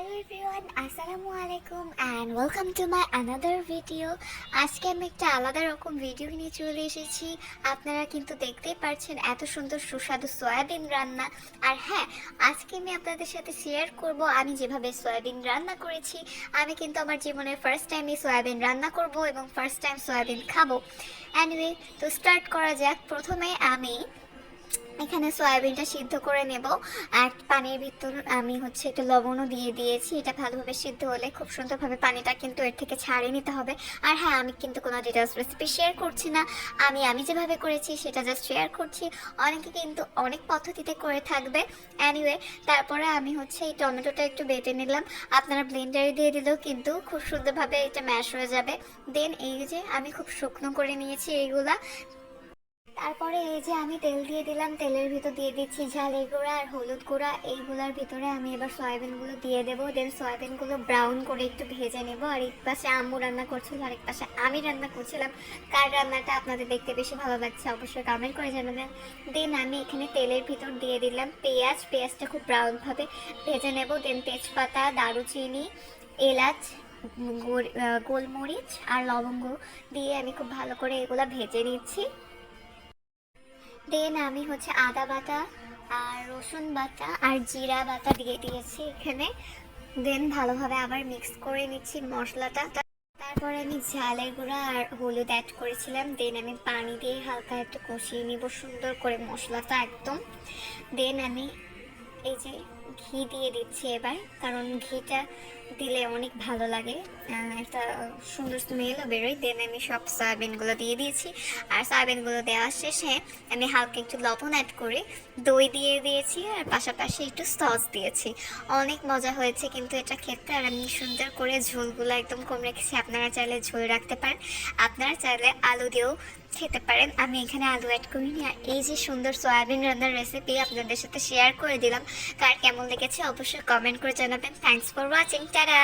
Hello everyone, আসসালামু আলাইকুম and welcome to my another video. আজকে আমি একটা আলাদা রকম ভিডিও নিয়ে চলে এসেছি। আপনারা কিন্তু দেখতেই পারছেন এত সুন্দর সুস্বাদু সয়াবিন রান্না। আর হ্যাঁ, আজকে আমি আপনাদের সাথে শেয়ার করব আমি যেভাবে সয়াবিন রান্না করেছি। আমি কিন্তু আমার জীবনের ফার্স্ট টাইমই সয়াবিন রান্না করব এবং ফার্স্ট টাইম সয়াবিন খাবো। অ্যানিওয়ে, তো স্টার্ট করা যাক। প্রথমে আমি এখানে সয়াবিনটা সিদ্ধ করে নেব। আর পানির ভিতর আমি একটু লবণও দিয়ে দিয়েছি। এটা ভালোভাবে সিদ্ধ হলে খুব সুন্দরভাবে পানিটা কিন্তু এর থেকে ছাড়িয়ে নিতে হবে। আর হ্যাঁ, আমি কিন্তু কোনো ডিটেলস রেসিপি শেয়ার করছি না, আমি যেভাবে করেছি সেটা জাস্ট শেয়ার করছি। অনেকে কিন্তু অনেক পদ্ধতিতে করে থাকবে। অ্যানিওয়ে, তারপরে আমি এই টমেটোটা একটু বেটে নিলাম। আপনারা ব্লেন্ডারে দিয়ে দিলেও কিন্তু খুব সুন্দরভাবে এটা ম্যাশ হয়ে যাবে। দেন এই যে আমি খুব শুকনো করে নিয়েছি এইগুলা। তারপরে এই যে আমি তেল দিয়ে দিলাম, তেলের ভিতর দিয়ে দিচ্ছি ঝালের গুঁড়া আর হলুদ গুঁড়া। এইগুলোর ভিতরে আমি এবার সয়াবিনগুলো দিয়ে দেবো। দেন সয়াবিনগুলো ব্রাউন করে একটু ভেজে নেব। আর এক পাশে আম্মু রান্না করছিল, আরেক পাশে আমি রান্না করছিলাম। কার রান্নাটা আপনাদের দেখতে বেশি ভালো লাগছে অবশ্যই কমেন্ট করে জানাবেন। দেন আমি এখানে তেলের ভিতর দিয়ে দিলাম পেঁয়াজটা খুব ব্রাউনভাবে ভেজে নেব। দেন তেজপাতা, দারুচিনি, এলাচ, গোলমরিচ আর লবঙ্গ দিয়ে আমি খুব ভালো করে এগুলো ভেজে নিচ্ছি। দেন আমি আদা বাটা আর রসুন বাটা আর জিরা বাটা দিয়ে দিয়েছি এখানে। দেন ভালোভাবে আবার মিক্স করে নিচ্ছি মশলাটা। তারপরে আমি ঝালের গুঁড়া আর হলুদ অ্যাড করেছিলাম। দেন আমি পানি দিয়ে হালকা একটু কষিয়ে নিব সুন্দর করে মশলাটা একদম। দেন আমি এই যে ঘি দিয়ে দিচ্ছি এবার, কারণ ঘিটা দিলে অনেক ভালো লাগে, একটা সুন্দর স্মেলও বেরোয়। দেন আমি সব সয়াবিনগুলো দিয়ে দিয়েছি। আর সয়াবিনগুলো দেওয়ার শেষে আমি হালকা একটু লবণ অ্যাড করে দই দিয়ে দিয়েছি আর পাশাপাশি একটু সস দিয়েছি। অনেক মজা হয়েছে কিন্তু এটা খেতে। আর আমি সুন্দর করে ঝোলগুলো একদম কম রেখেছি। আপনারা চাইলে ঝোল রাখতে পারেন, আপনারা চাইলে আলু দিয়েও খেতে পারেন। আমি এখানে আলু অ্যাড করিনি। আর এই যে সুন্দর সয়াবিন রান্নার রেসিপি আপনাদের সাথে শেয়ার করে দিলাম। কার কেমন লেগেছে অবশ্যই কমেন্ট করে জানাবেন। Thanks for watching, tata.